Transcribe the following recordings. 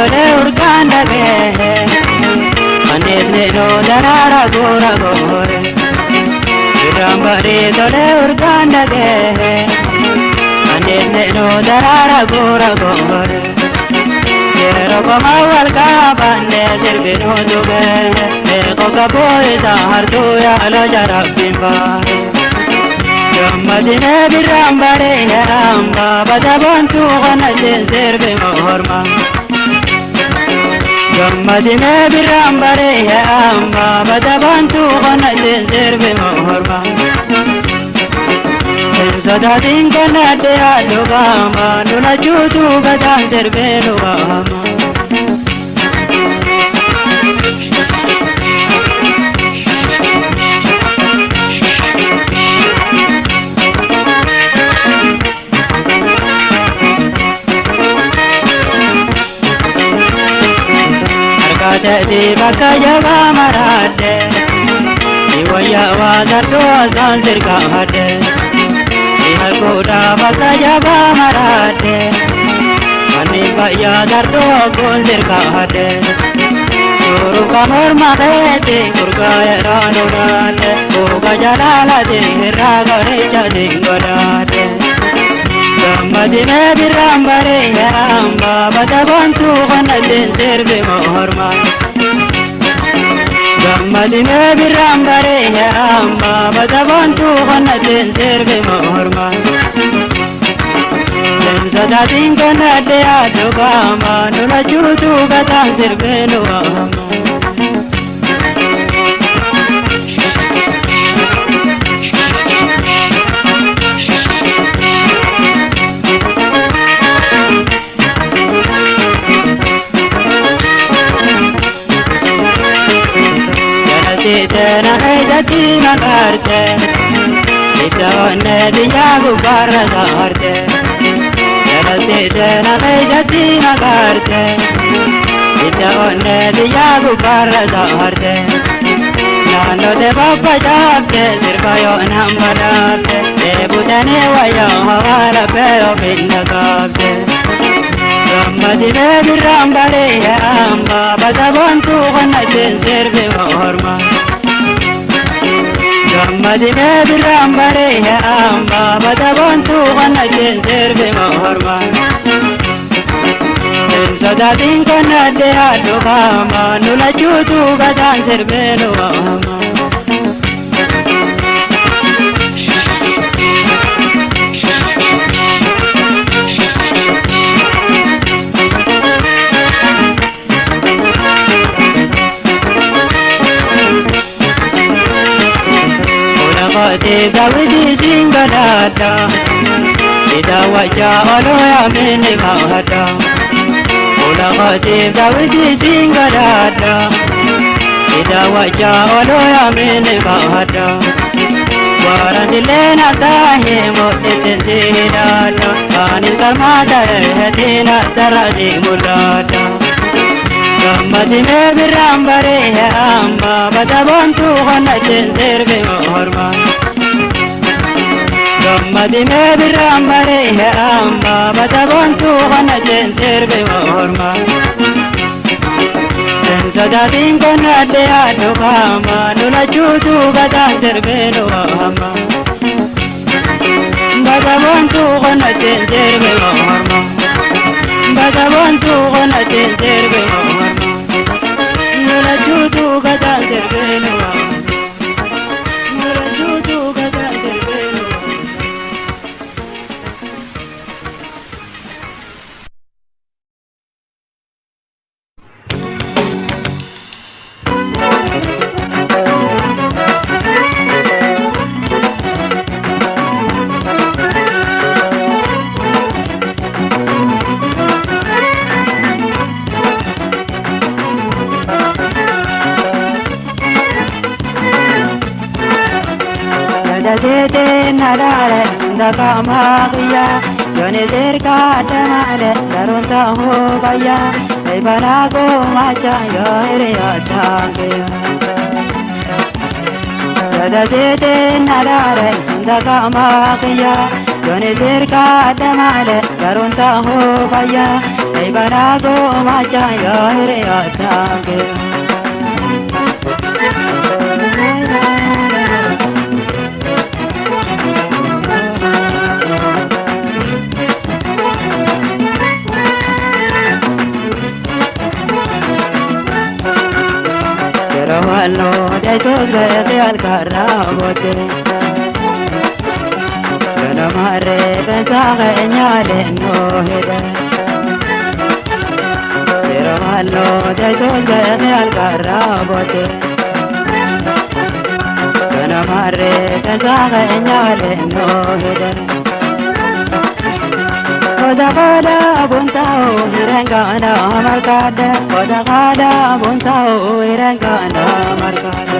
dole urganda ke Manetne no darara gora gore Rambare dole urganda ke Manetne no darara gora gore Yero kama walka bande sirbino duge Eko kapoy sahar tuya alo jarabim bare Gammadine birambare yaramba Badabantu ganatin sirbi mohorma Gammadine birambare yaramba Badabantu ganatin sirbi mohorma Sadatin kanade adugama Nuna jutu gatan sirbi nugama Di baka jaga marade Iwaya wadardo asal dirgahade Ihal kuda baka jaga marade Mani baya dardo gol dirgahade Guru kamur magete kurgaya ranurade Uga jalalade hiragare jadingodade Gammadine birambare yaramba Badabantu ganatin sirbi mohorma Gammadine birambare yaramba Badabantu ganatin sirbi mohorma Sadatin kanade adugama Nuna jutu gatan sirbi nugama Tena hejati magarte Ita onne diya gubarra zaharte Yarate tena hejati magarte Ita onne diya gubarra zaharte Nano de bappa jabte sirkayo nambarate Ebutane waya hawala peyo binda kabte Gammadine birambare yaramba Badabantu ganatin sirbi mohorma Gammadine birambare yaramba Badabantu ganatin sirbi mohorma Sadatin kanade adugama Nuna jutu gatan sirbi nugama Ulaqate Dawidi singadada Ida waja aloya mini mahada Ulaqate Dawidi singadada Ida waja aloya mini mahada Warandilena tahe mo'etin sinada Kanil karmada rehetina daradi mulada Gammadine birambare yaramba Badabantu ganatin sirbi mohorma Gammadine birambare yaramba Badabantu ganatin sirbi mohorma Sadatin kanade adugama Nuna jutu gatan sirbi nugama Badabantu ganatin sirbi mohorma Badabantu ganatin sirbi mohorma Nuna jutu gatan sirbi nugama Nuna jutu gatan sirbi nugama Sete nadare daga magiya Yone zerka temale darunta ho baya Ei banago macha yore atange Sada sete nadare daga magiya Yoni sirka damale garunta ho baya ei barago macha yore atange Pero allo de sobre al carabote Kana mare pensaga enyale no hede Pero allo de sobre al carabote Kana mare pensaga enyale no hede Koda buntao irengana markade Koda buntao irengana markade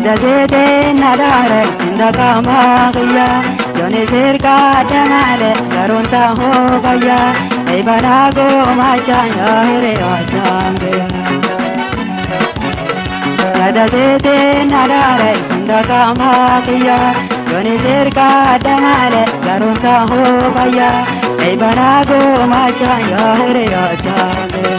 Jajete nadare indakama gaya Yoni sirka damale garunta ho gaya ei barago macha yore atange Jajete nadare indakama gaya Yoni sirka damale garunta ho gaya ei barago macha yore atange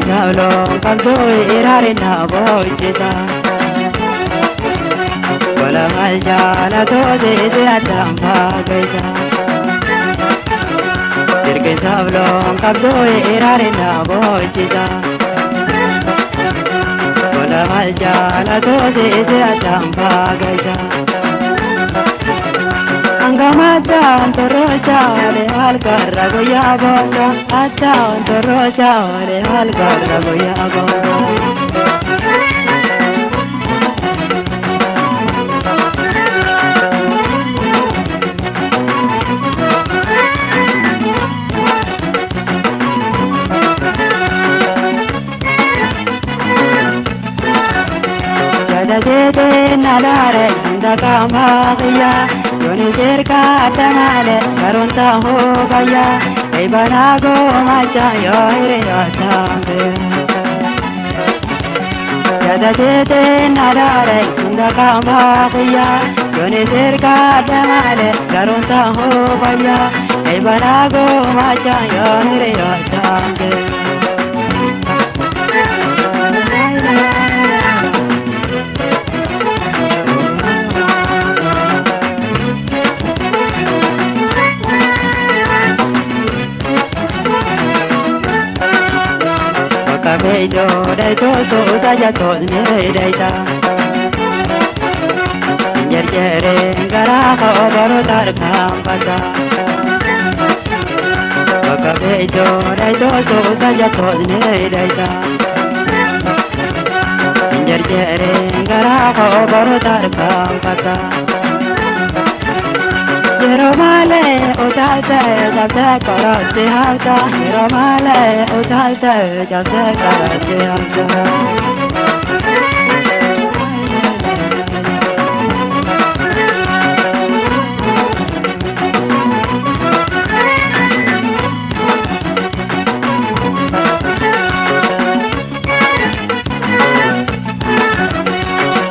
Sablo kaldo irare na bocheta Kola maljala to se atamba gaisa Dirke sablo kaldo irare na bocheta Kola maljala to se atamba gaisa Angamata antorocha le algarra goya bota Ata antorocha le algarra goya bota Jajete nadare indakama gaya Yoni sirka damale garunta ho gaya ei barago macha yore atange Jajete nadare indakama gaya Yoni sirka damale garunta ho gaya ei barago macha yore atange Kabejo dai to so da ya to ne dai ta Yer yere gara ho baro dar kham bata Kabejo dai to so da ya to ne dai ta Yer yere gara ho baro dar kham bata Pero male utalta jabse karate hata Pero male utalta jabse karate hata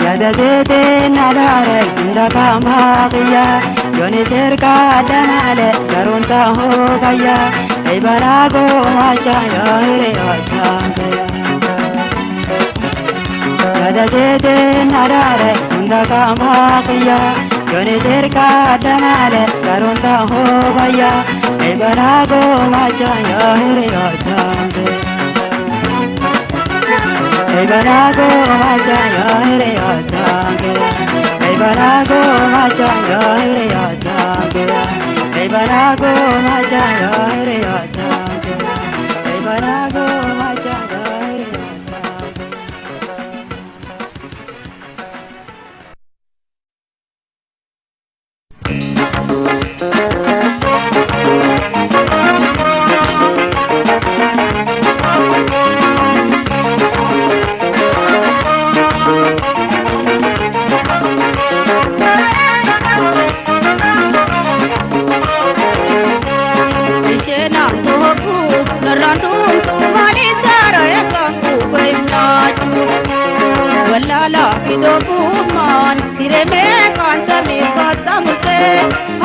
Jajete nadare indakama gaya Yoni sirka damale garunta ho gaya ei barago macha yore atange Jajete nadare indakama gaya Yoni sirka damale garunta ho gaya ei barago macha yore atange Ei barago macha yore atange Ei barago macha yore atange Ei barago macha yore atange Ei barago macha yore atange sireme kanta mi kata muse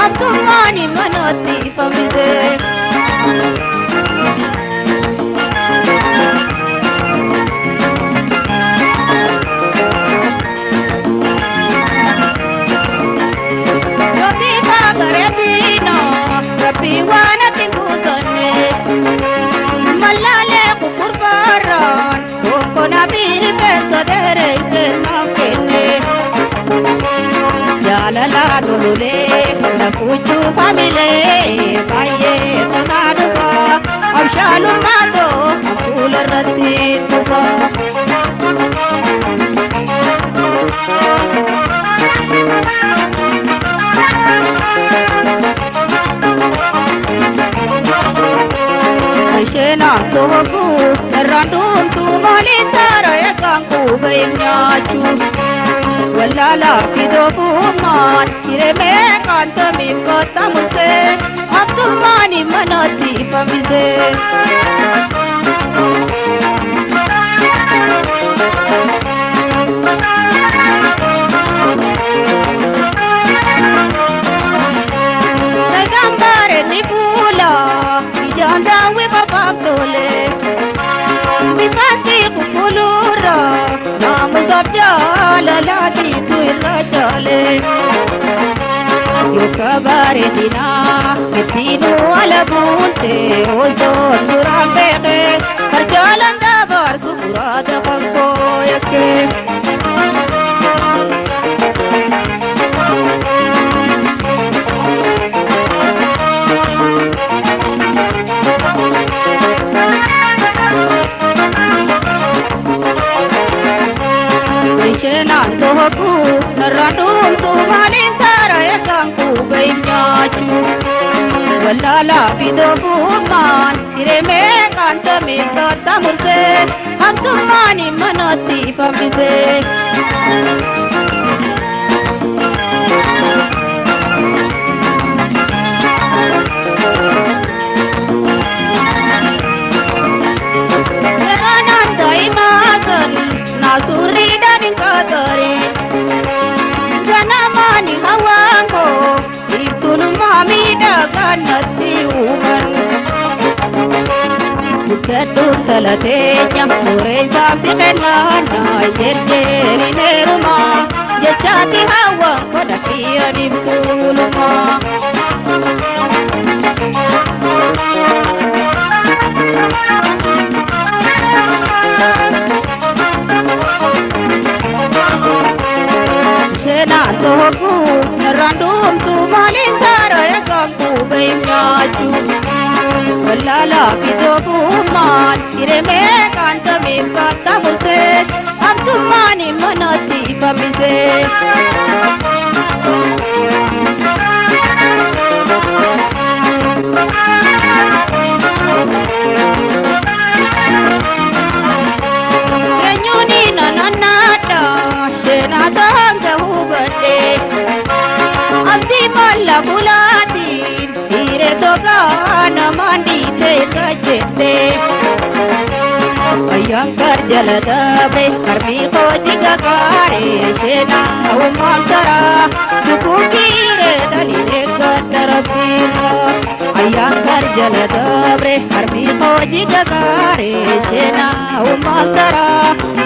abtumani manoti famise Yobi bagaredino Rabbi wana tingutone Malale kukurbaran Koko nabiri peso dere senakene Jalala dulule Nakuchu famile Baye tonaduka Abshalu mato Akula ratituka Shena tohu randum tu malitara yakangku baynyachu wallala kidobu man kireme kantami kotamuse abtumani manati pamise Sagambare nibula ijanda wikapaptole Mipati kukulura Namu sabjala lati tuila chale Yukabare dina Kitinu ala bunte Ozo durambeke Karjalan dabar sukurada kakko yake Tohu narandum tu malintara yakangku baynyachu wallala bidobu man sireme kantami kotamuse abtumani manoti pamise Ananda imasan nasuri dan katari Janamani hawango Ibtunu mami dagan nasi uman Bukatu salatenya Sore sabi kenana Yerjeri neruma Jachati hawang Kodakia ibtuluma Shena tohu randum tu malintara yakangku baynyachu wallala bidobu man kireme kantami kotamuse abtumani manoti pamise Kenyuni nananada Shena tanga hubade Abdi malla bulati Ire toga namandi te kajete Ayankar jaladabe Karmi koji gagare Shena umamtara Dukukire dalile katarapira Ayankar jaladabe Karmi koji gagare Shena umamtara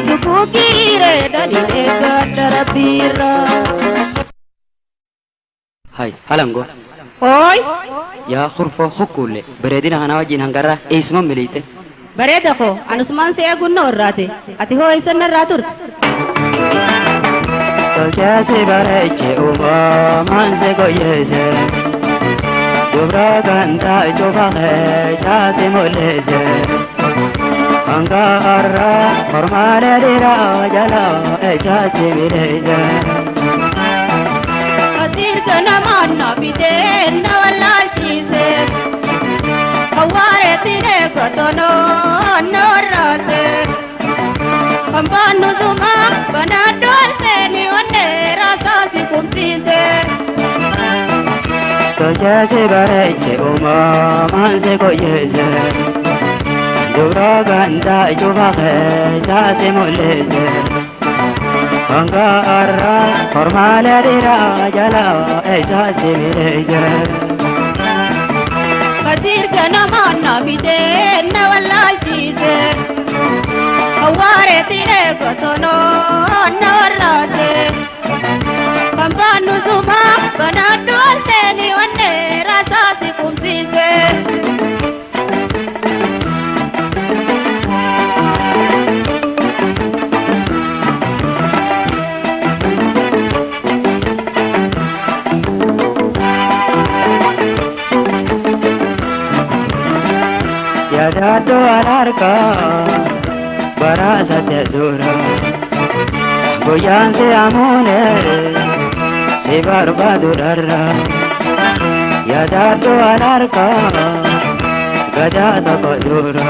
Dukukire dalile katarapira Hai, halango. Oi Ya khurfo khukule. Beredina hana wajin hangara isma milite. Bareda ko anusman se agunno orrate ati ho isanna ratur Tolchase bareche uba manse goyese Dubra ganta chobake chase molese Anga arra formale dira jala chase milese Atir kana manna bide na wala chise Haware tine kotono norate Ambanu duma banadol se ni onne rasa si kumsise Tolchase bareche uba manse goyese Dubra ganta chobake chase molese Angara formale dira jala eja simile Kadir kana manna bide na wala chise Aware tine kotono na wala te Kampanu zuma banadu alteni wanne rasa si kumsise Yadado alarka barasa te dura Goyan se amone se barbado darra Yadado alarka gajada kodura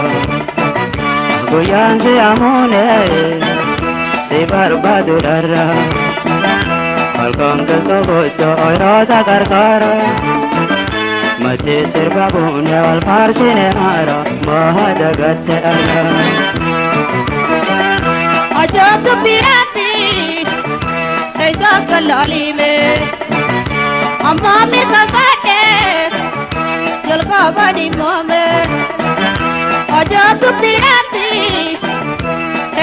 Goyan se amone se barbado darra Alkan ke to gojo oirota karkara Mate serba bune wal farsine ara mahadagatte ala Ajab pirati Aisa kalali me Amma me kakate Jalka badi mame Ajab pirati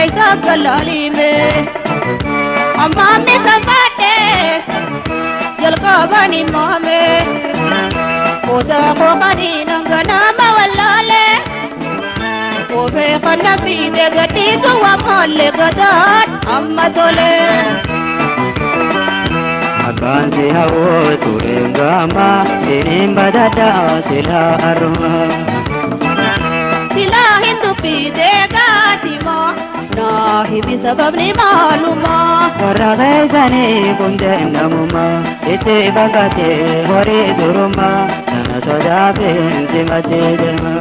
Aisa kalali me Amma me kakate Jalka badi mame Oda ko madina ngana mawalale Obe khana fi de gati to wa malle gadat amma tole Akan se hawo turengama sinim badada sila arma Sila hindu fi de gati ma Nahi bi sabab ni maluma Warage jane kunde namuma ite bagate hore duruma sana soja benzi mate dema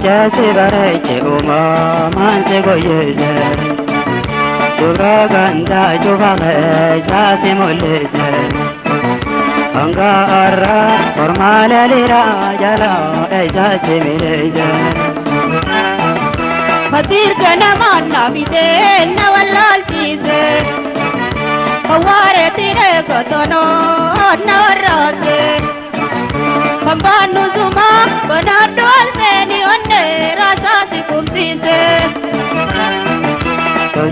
Jase bareche uma manse goyeze Dura ganda jubale jase moleze Anga arra formale lira jala jase mileze Fatir kana manna bide na wallal chise Aware tine kotono na warate Kambanu zuma banadu alteni wanne rasa si kumsise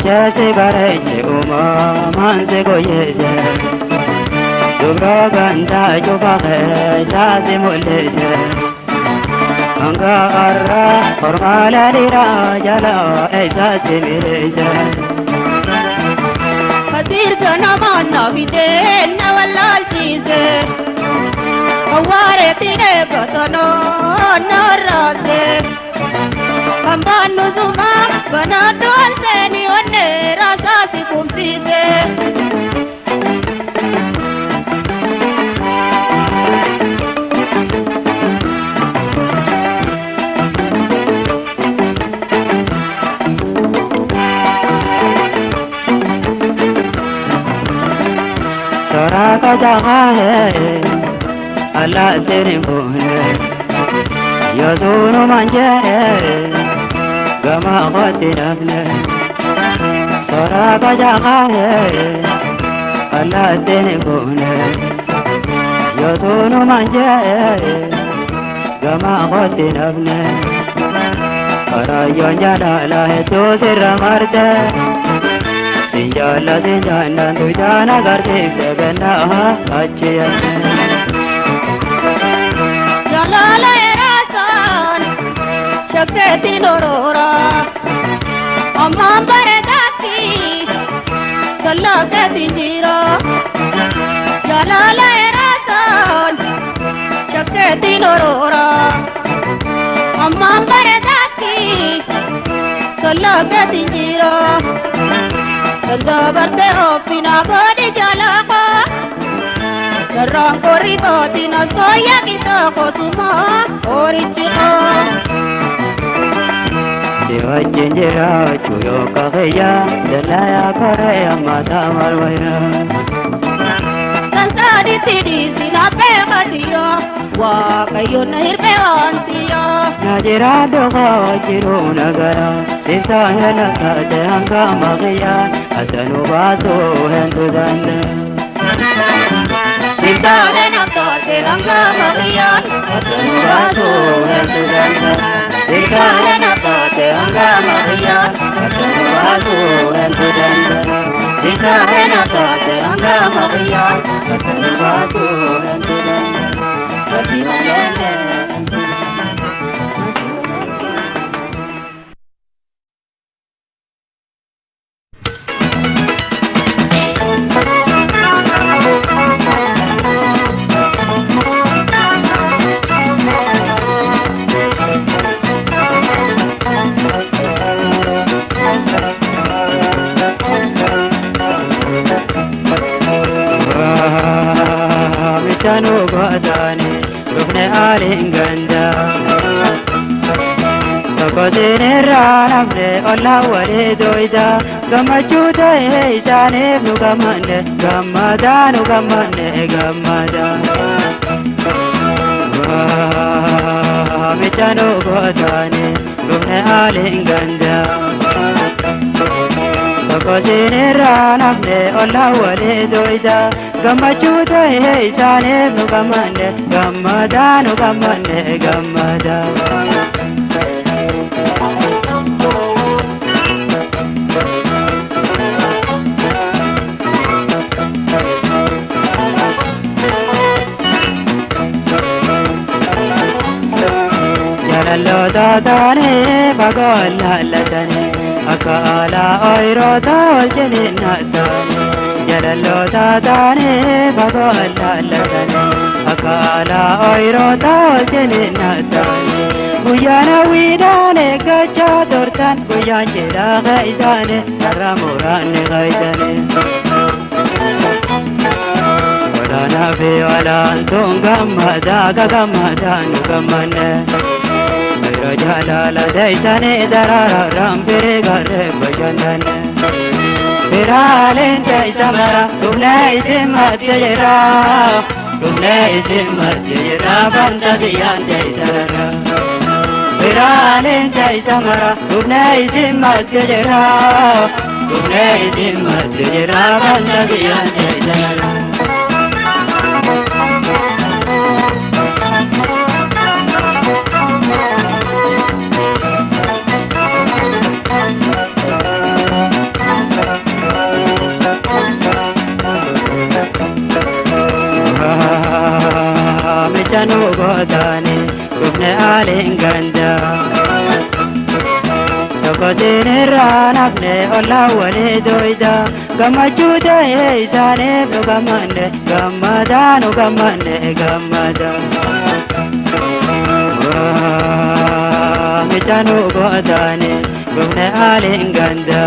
Jase bareche uma manse goyeze Dura ganda jubale jase moleze Anga arra formale lira jala jase mileze Fatir kana manna bide na wallal chise Aware tine kotono na warate Kambanu zuma banadu alteni wanne rasa si kumsise Sora ka jaga hai Allah tere bone yo sunu manje gama khoti nafne Sora ka jaga hai Allah tere bone yo sunu manje gama khoti nafne Arayon jada la hai to sirra marte Sinjala sinjana tujana karte begana achiya Jalala erasan Shakti norora Amma baredaki Kalla kati jira Jalala erasan Shakti norora Amma baredaki Kalla kati jira Kalla barte opina godi jalaka Sarang korito tinasoya kita kosuma orichiko Siwajin jiraachuu yoo kakayyaa dallaayaa karaya mataa malwayna. Sansadi tidi sinape katiyo wakayo na hirpe antiyo Najira doka jiru nagara sisa hela kate hanga makiya asanu baso hentu danda. Sisa hela kate hanga makiya asanu baso hentu danda. Sisa hela kate hanga makiya asanu baso hentu danda. Sisa hela kate hanga makiya asanu baso hentu danda. Michanu badani rukne alinganda Tokosine ranamne olla wale doida Gamachuta isane nugamane gamada gamada Michanu badani rukne alinganda Tokosine ranamne olla wale doida Gamachuta isane nugamane gamada gamada Yalallo dadane bagalla latane akala oirota oljene natane Yalallo dadane bagalla latane akala oirota oljene natane Guyana widane gacha tortan guyan jeda gaisane taramurane gaitane Wadana be walan tungamada gagamada nugamane Ayro jalala daitane darara rambere gare bajandane Biralen daitamara dumne isimat jera dumne isimat jera banda diyan daisara Biralen daitamara dumne isimat jera dumne isimat jera banda diyan daisara Michanu godani rukne alinganda Tokosine ranamne olla wale doida Gamachuta isane nugamane gamada gamada Michanu godani rukne alinganda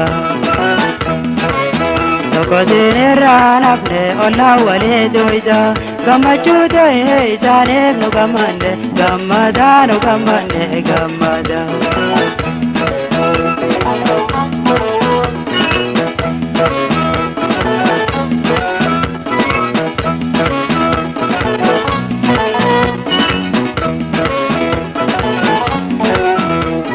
Tokosine ranamne olla wale doida Gamachuta isane nugamane gamada gamada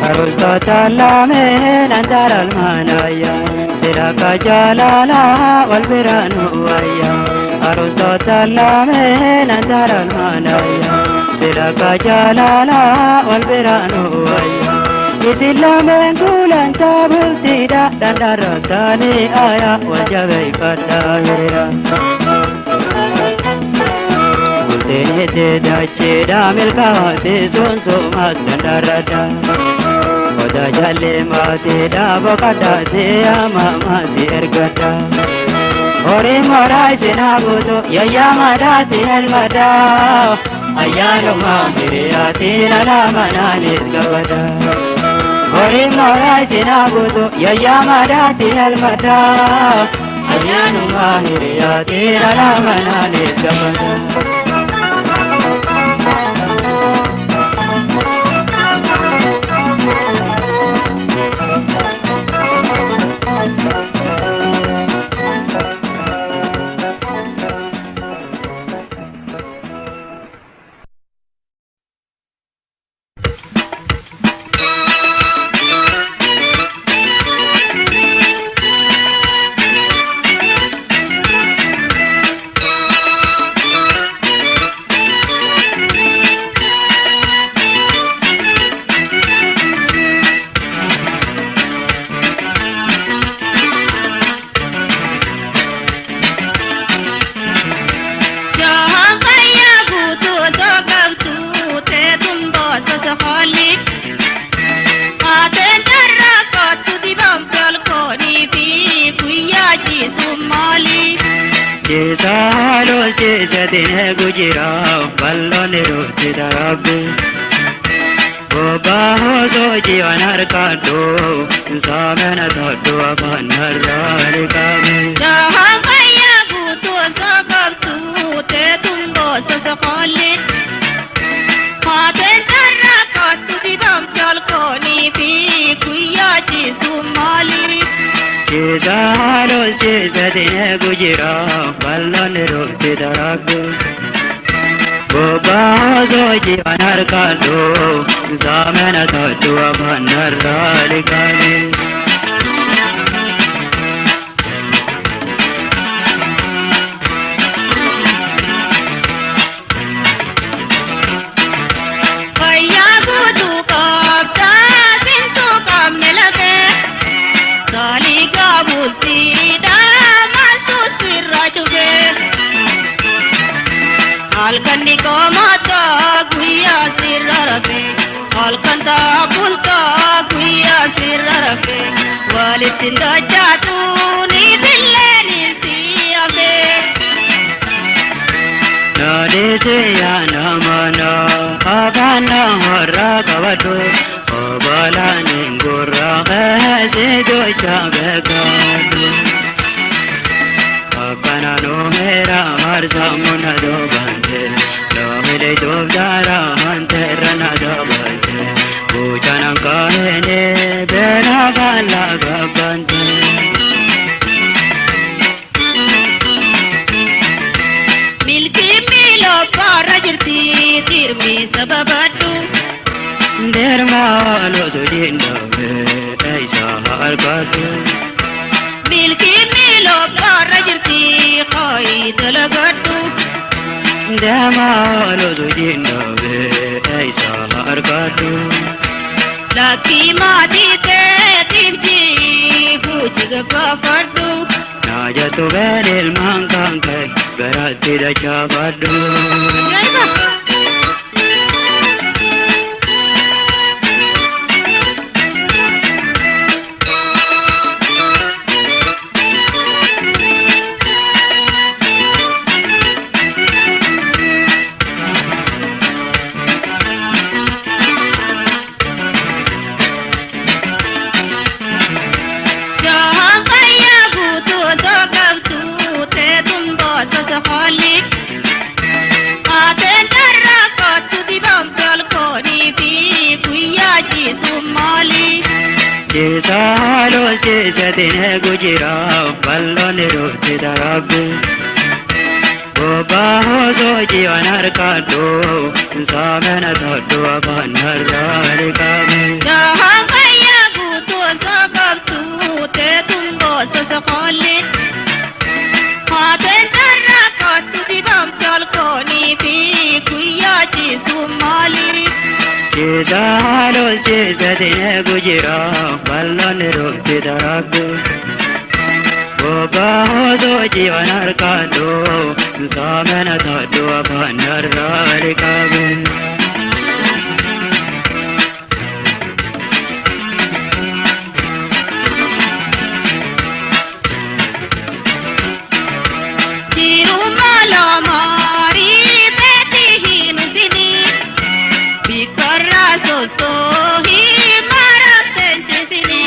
Arusta chalame nandara almanaya Siraka jalala walbiranu aya Arusta chalame nandara almanaya Siraka jalala walbiranu aya Isilamen kulan tabultida dandara tani aya wajabai kadahira Bultene dacheda milkawate sonso mat dandarada Oda jalle mate da bokada se ama mate ergada Ore morai senabuto yaya madati elmada Ayano mamire ati nala mananis gavada Ore morai senabuto yaya madati elmada ayyaanu maahiriyaa dhiira lamanaanis gammada. Salos jesadine gujira ballone rote darabe Boba hozo jiwanar kado samena thado abanarare kabe Jahan kaya gutu sakabtu te tumbo sasakhali Khate jarra katu dibam chal koni fi kuya ji sumali Salos jesadine gujira ballone rote darabe Boba hozo jiwanar kado samena thado abanarare kabe Kaya gutu kapta sintu kamne lage Kali kabulti damal tu sirra chuge Alkanni ko mata guya sirra rafe Alkanda bulta guya sirra rafe Walitinda chatu ni dille ni siyafe Nade se ya namana abana harra kavado obala ningora se do chabekado apana no mera mar samuna do bande no mele jobdara manterna do bande bujana kahene bera gala gabande Milki milo para jirti tirmi sababatu dermalo sujinda me aisa harkatu Milki milo para jirti koi dalagatu dermalo sujinda me aisa harkatu Laki mati te timji pujiga kafadu najatu beril mangkangkai garati da chabadu Jaiba Jahan kaya gutu sakabtu te tumbo sasakhali Ate jarra katu dibam chal koni fi kuya ji sumali Salos jesadine gujira ballone rote darabe Boba hozo jiwanar kado samena thado abanarare kabe Jahan kaya gutu sakabtu te tumbo sasakhali Ate jarra katu dibam chal koni fi kuya ji sumali Salos jesadine gujira ballone rote darabe Boba hozo jiwanar kado samena thado abanarare kabe Tirumala mari beti hinusini Bikarra so hi maram tenchisini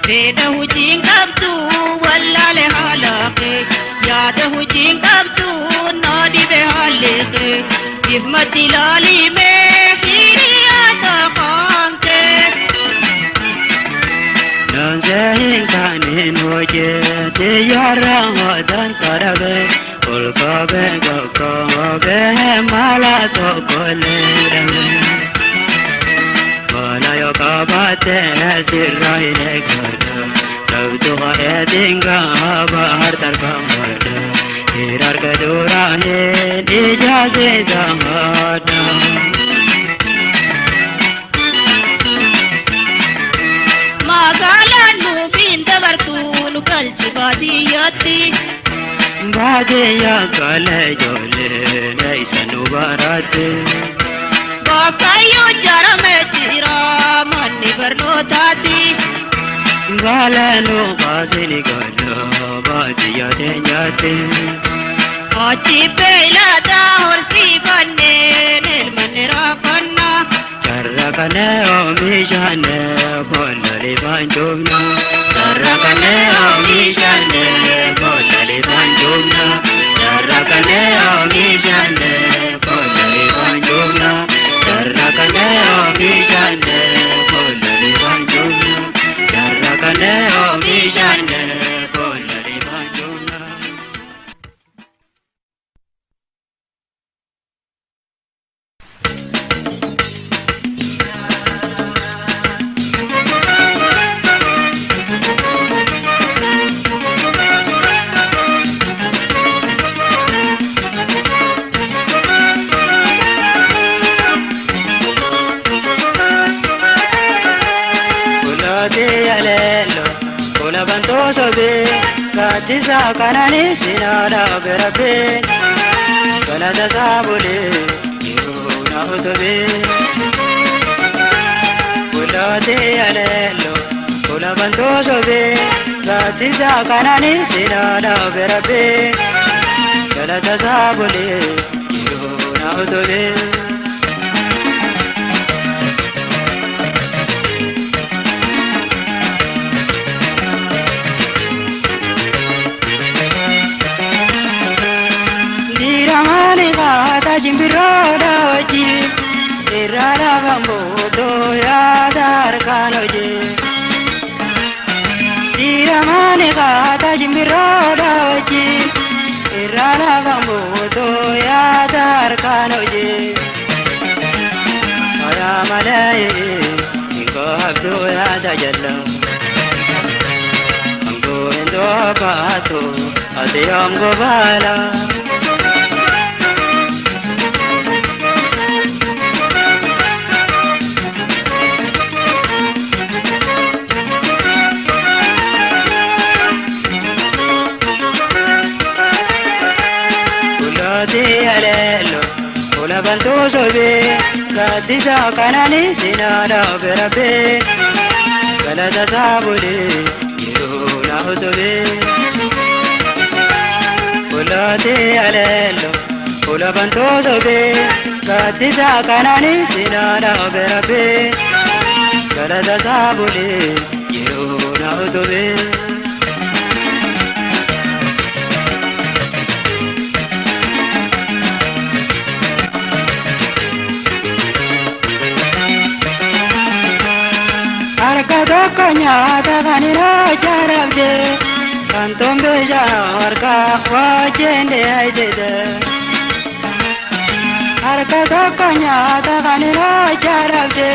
Veda hujing kabtu yaaqe yaada hojiin qabdu naadi behalleeqe ifmatti laalimee hiriyaata qaanke Nanzahin kanin hojjete yarra wadan tarabe Kolkabe gakabe mala tokolerabe Mala yokabate sirraine kada Labdu edinga bahar tarkamada Hirar kadurane ijaze damada Magalan nubin dabartun kalchi badiyati Badiya kale jole naisanu barate Bakayo jarame tira manni barnotati Galanu qasini gala badiya tenyate Achi pelada horsi banne nilmanni rafanna Charra kane omishane bolali banjona Charra kane omishane bolali banjona Charra kane omishane bolali banjona Charra kane omishane bolali banjona Charra kane omishane bolali banjona Sobe katisa kanani sinada berabe kanada sabule yuna utobe kulade alelo kulabanto sobe katisa kanani sinada berabe kanada sabule yuna utobe Jimbiroda waji irala bambodo ya darkanoje Diramane kata jimbiroda waji irala bambodo ya darkanoje Aya malai iko abdo ya tajalla Anggo endo pato ate amgo bala Bantu sobe katisa kanani sinada berabe kalada sabule yuna utobe kulade alelo kula bantu sobe katisa kanani sinada berabe kalada sabule yuna utobe Nyata kanira jarabde kantombe jarka wajende aidede harka doko nyata kanira jarabde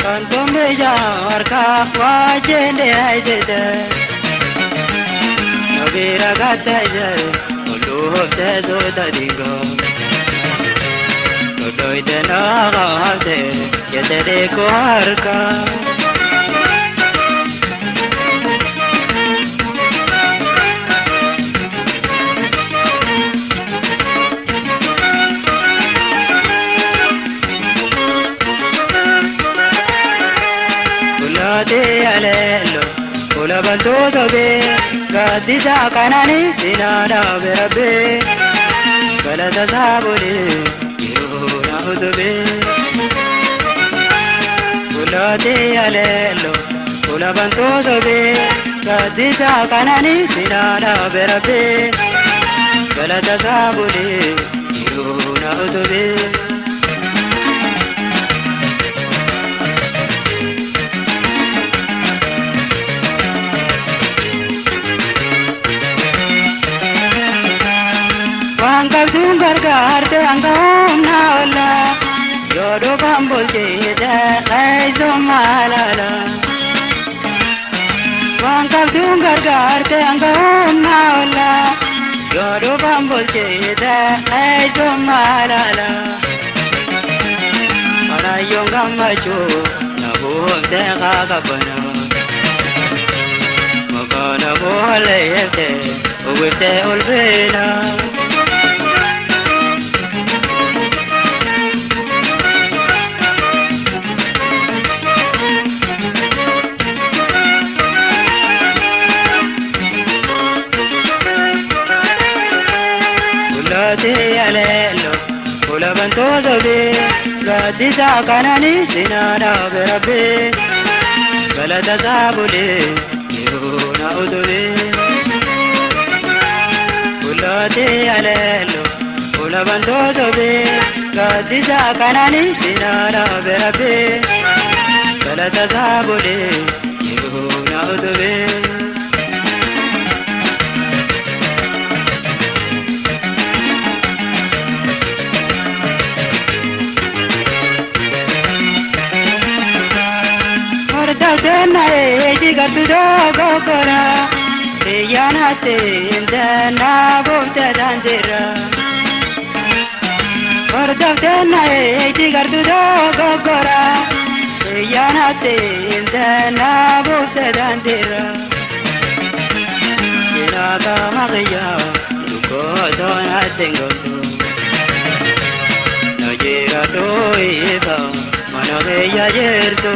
kantombe jarka wajende aidede nabira gataje olu hofte zodadingo Doide naagade yedere ko harka alelo kula bantu sobe gadisa kanani sinada berabe kalada sabule yuna utobe kulade alelo kula bantu sobe Gadisa kanani sinada berabe galata sabule iruna utobe Wangkabdun gargarte angam naala yodo bambolje da aizo malala Wangkabdun gargarte angam naala yodo bambolje da aizo malala Marayong gamacho nabuhom de kakabana Magana mo halayete uwite ulbena Alelo, kula bantu zobe, gadisa kanani sinada berabe, galata sabule, iruna udobe. Kula alelo, kula bantu zobe, gadisa kanani sinada berabe, galata sabule, iruna udobe. Dana digartu dogora yana dana bota dandera Dana digartu dogora yana dana bota dandera Kiraga magya luko dona tengoto No llega doiba managaya yerto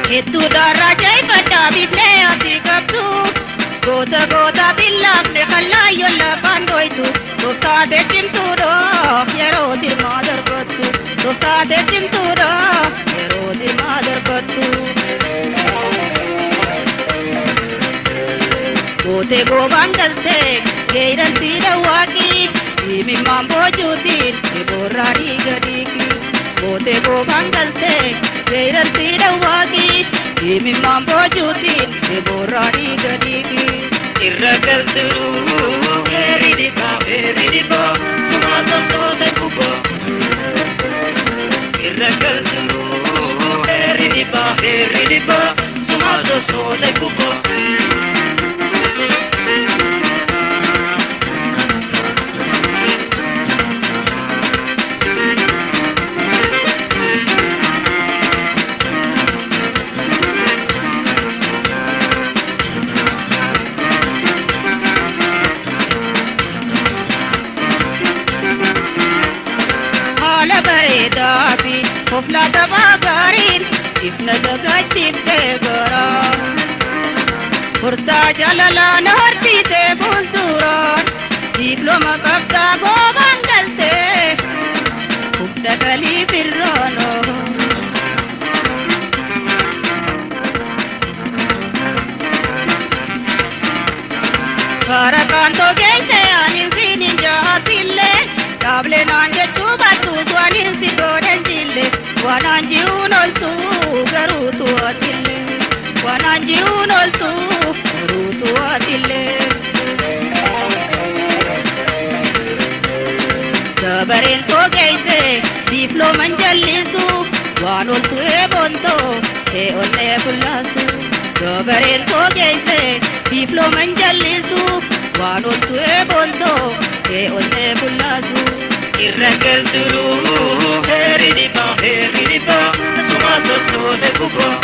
Itu darah jai pada bibne ati kapsu Goota goota billaafne kallaayyoo lafaan dhoytu Toftaatee cimtuudha yeroo dirmaa darbatu Toftaatee cimtuudha yeroo dirmaa darbatu Gootee goobaan galtee geeransi dhawwaaqii Himimmaan boojuutiin dhiboorraa dhiiga dhiigi Gootee goobaan galtee geeransi dhawwaaqii Himimmaan boojuutiin dhiboorraa dhiiga dhiigi Irra galturuu heeri dhibaa Sumaa sosoose kuboo Irra galturuu heeri dhibaa Sumaa sosoose kuboo Daafi kofla dabaa gaariin ifna dagaachiftee garaa Furdaa jalalaan hortiitee fuulduraan diiploma qabdaa goobaan galtee hubda galii birroonoo Kaarakaan togeesse anin siinin jaatillee Dhaablenaan jechuu battuus waan hin si godhan jille Waanaan ji'uun oltuu garuutu atille Waanaan ji'uun oltuu garuutu atille Dabareen togeesse diiplooman jallisu Waan oltu eebontoo ta'e onnee fullaasu Dabareen togeesse diiplooman jallisu Waan oltu eebontoo ta'e onnee fullaasu Irra galturuu heeri dhibaa Sumaa sosoose kuboo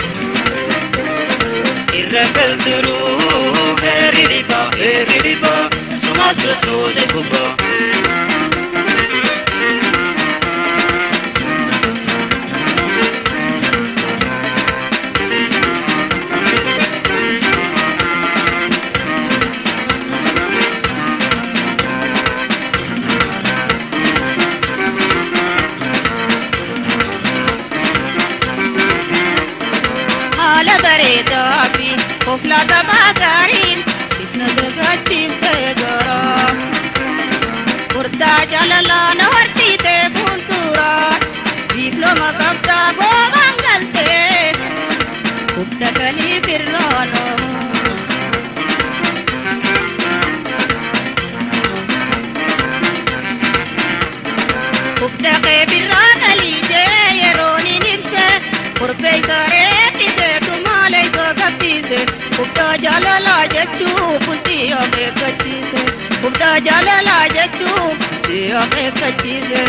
Irra galturuu heeri dhibaa Sumaa sosoose kuboo Daafi kofla dabaa gaariin ifna dagaachiftee garaa Furdaa jalalaan hortiitee fuulduraan diiploma qabdaa goobaan galtee hubda galii birroonoo Hubda kee birraa galii jee yeroon hin ibse Kurbee saree fitee tumaalee soo gabbiise Hubda jaalalaa jechuu bultii akeekkachiise Hubda jaalalaa jechuu bultii akeekkachiise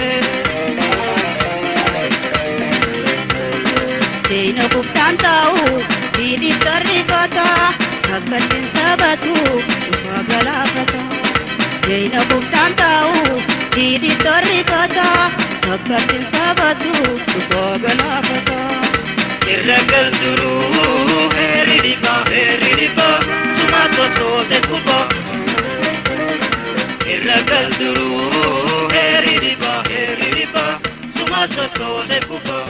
Deena gubtaan taa'u diidii tarrifata Akkattiin sabatu dhufaa galaafata Deena gubtaan taa'u diidii tarrifata Akkattiin sabatu dhufaa galaafata Irra galturuu heeri dhibaa Sumaa sosoose kuboo Irra galturuu heeri dhibaa Sumaa sosoose kuboo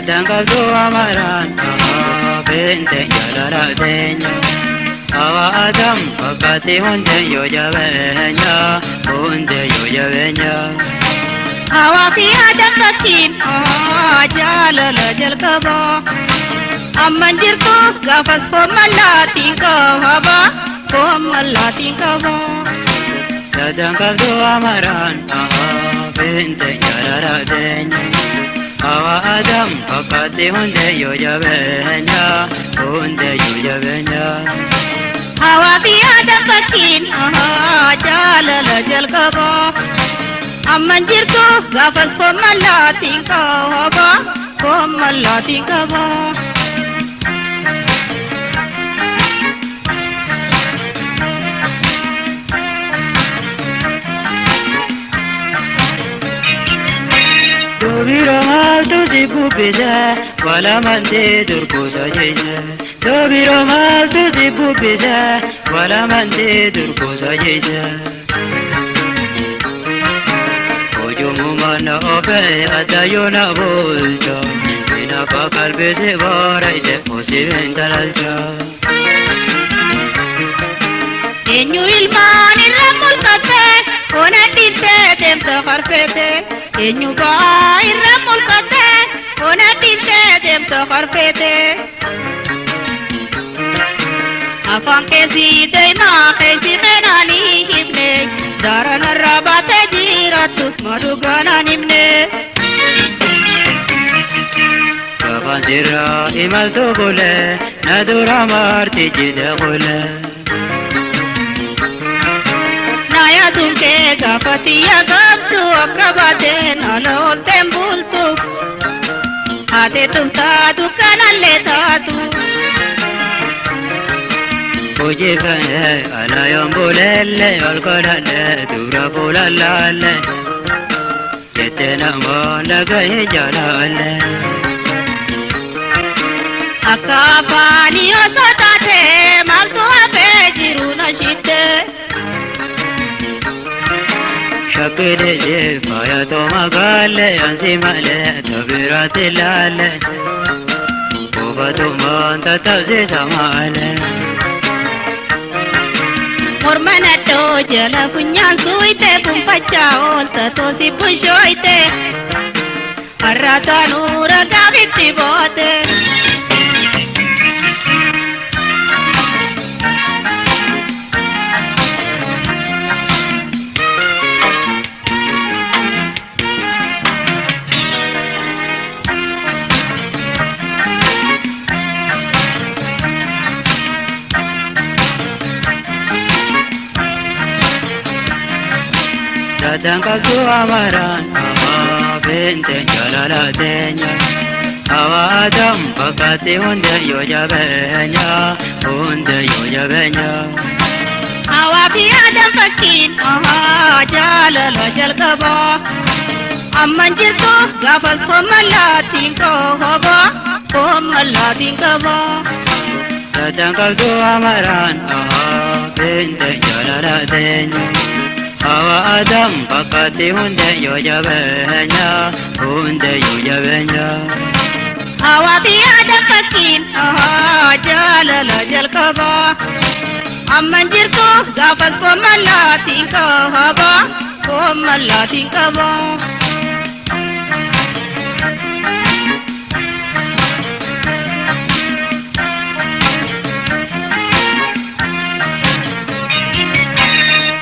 Dangaltu amaran bente jalara denya Awa adam bakati hunde yo jabenya Awa fi adam bakin jalala jalkaba Amman jirtu gafas pomalatiin kahaba pomalatiin kaba Dangaltu amaran bente jalara denya Awa adam bakati hunde yo jabenya Awa fi adam bakin jalala jalkaba amman jirtu gaafas koomallaatiin qaba koomallaatiin qaba. Dobiro maltu zibubiza wala mante durkosa jeja. Dobiro maltu zibubiza wala mante durkosa jeja. Ojomu mana ofe adayona bolja. Ina pakal beze bara ise osiven talalja. Enyu ilmaan irra mul'ate ona dhiibbee deemta farfeete. Enyu ba'aa irra mul'ate ona dhiibbee deemta farfeete. Afaan keessi deemaa keessi meenaanii himne daaranarraa baatee jiraattus madugaanaan himne. Kafaan sirraa imaltu bule na dura marti jide bule. Naayatuun kee gaafatiya qabdu akka baateen ala oolteen bultu. Haatee tumtaatu kanallee taatu. Hojii kana alayoon bulelle olkolale dura bulalaale. Jettee namoon dhagahee jaalaale. Akka afaanii osoo taatee maaltu hafee jiru na shitte. Shakkide jeefaya toomagaalle ansi malee tabiraatti laalle. Obatumaan tattaabsisa maale. Morma naddoo jala funyaan suuyite kumpachaa oolta toosi bushooyte. Har'aataan uura gaafitti boote. Tangkaku amaran ama bente jalala tenya. Awa adam pakati hunde yo jabenya, hunde yo jabenya. Awa fi adam fakkiin jalala jalqaba. Amman jirtu gaafas koomallaatiin qaba koomallaatiin qaba. Tangkaku amaran ama bente jalala tenya. Awa adam pakati hunde yo jabenya, hunde yo jabenya. Awa fi adam fakkiin jalala jalqaba. Amman jirtu gaafas koomallaatiin qaba koomallaatiin qaba.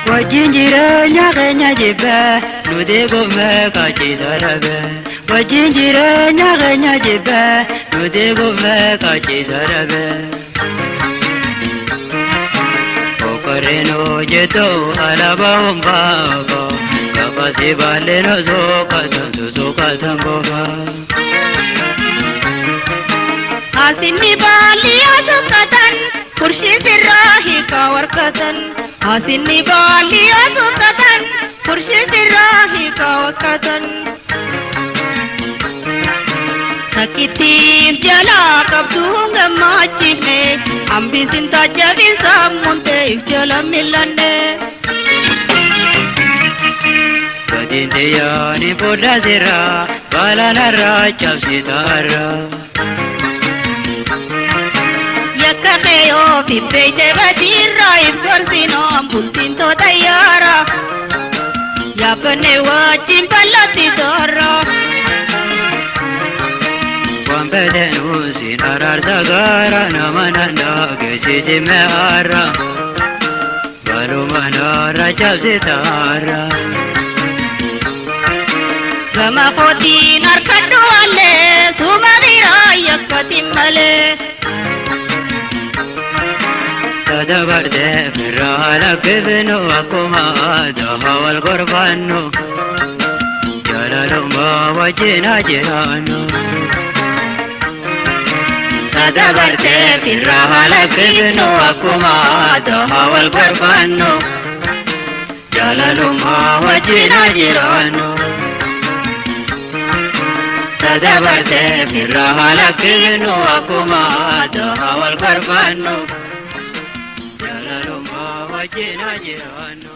Wajjin jireenya keenya jibbe nuti gummee kachiisa dhabe. Wajjin jireenya keenya jibbe nuti gummee kachiisa dhabe. Okoreen hojjetu alaabaa humbaaba gaafasi baalleen osoo katan susukatan bofa. Asinni baalli osoo katan kurshii sirraa hiikaa warqatan. Asinni baalli osoo katan kurshii sirraa hiikaa warqatan. Takkittiif jalaa qabdu gammachiifne hambisin taajabin sammuun ta'eef jala millanne. Gatiin xiyyaani foddaa sirraa baalanarraa cabsitaarraa. Yakka keeyoo fi beeyte badiirraa if gorsinoo bultiin toota yaara. Yaabbanne wajjin bal'atti toorra. Waan fedhenuu siin araarsa gaara nama naannaa geessisi me'aarra. Baluma naarra cabsitaarra. Gama kootiin harkadhu wallee suuma dhiiraa yakkatiin malee. تدبرت فرال كذنو أكما دها والقربانو جلالو ما وجنا جهانو تدبرت فرال كذنو أكما دها والقربانو جلالو ما وجنا جهانو تدبرت فرال كذنو أكما دها والقربانو وجنا جهانو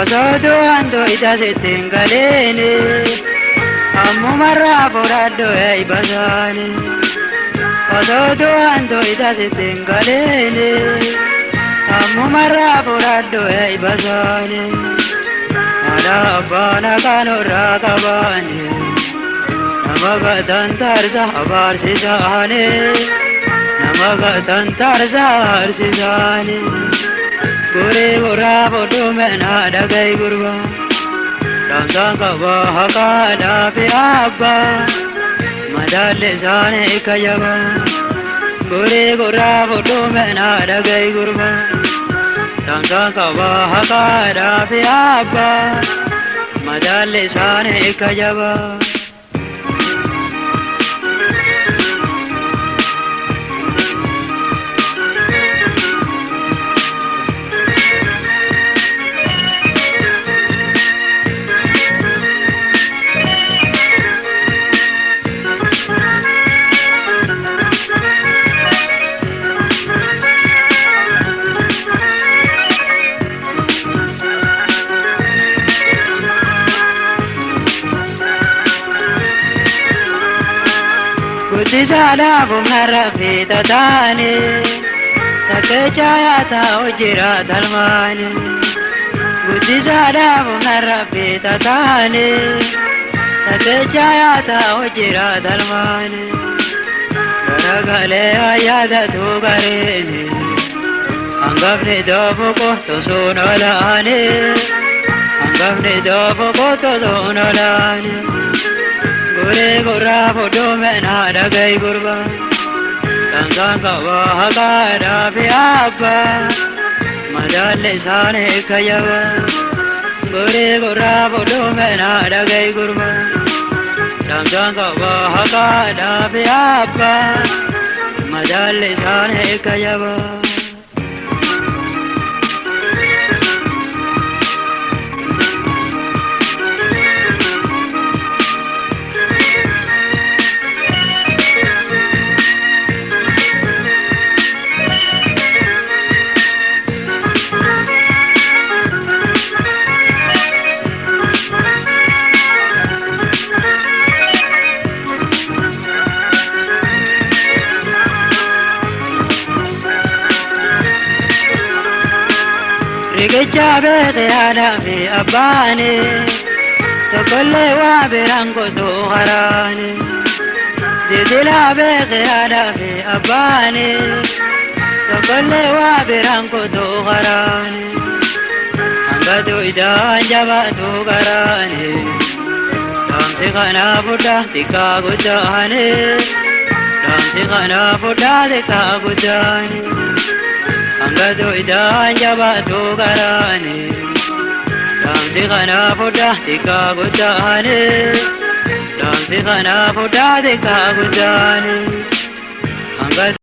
Osodo ando ida setengalene ammo marra borado ei basane Osodo ando ida setengalene ammo marra borado ei basane Ala bana kanora kabane namaga tantarza abar sisane namaga tantarza arsisane Gure gura bodu mena dagai gurba Damsang kaba haka dapi abba Madale sane ikayaba Gure gura bodu mena dagai gurba Damsang kaba haka dapi abba Madale sane ikayaba Kutisala bumnara fita tane Takechaya ta ujira dalmane Kutisala bumnara fita tane Takechaya ta ujira dalmane Garagale ayada tu garene Angavne dobo ko to sonalane Angavne dobo ko to sonalane Gure gura bodu mena dagai gurba Damsang kaba haka dapi abba Madale sane ikayaba Gure gura bodu mena dagai gurba Damsang kaba haka dapi abba Madale sane ikayaba Rigecha bete ada fi abane Tokolle wa berango to harane Didila bete ada fi abane Tokolle wa berango to harane Angado ida jaba to garane Damse kana buddha tika gudane Damse kana buddha tika gudane Angado ida jaba to garane Damse kana buddha tika gudane Damse kana buddha tika gudane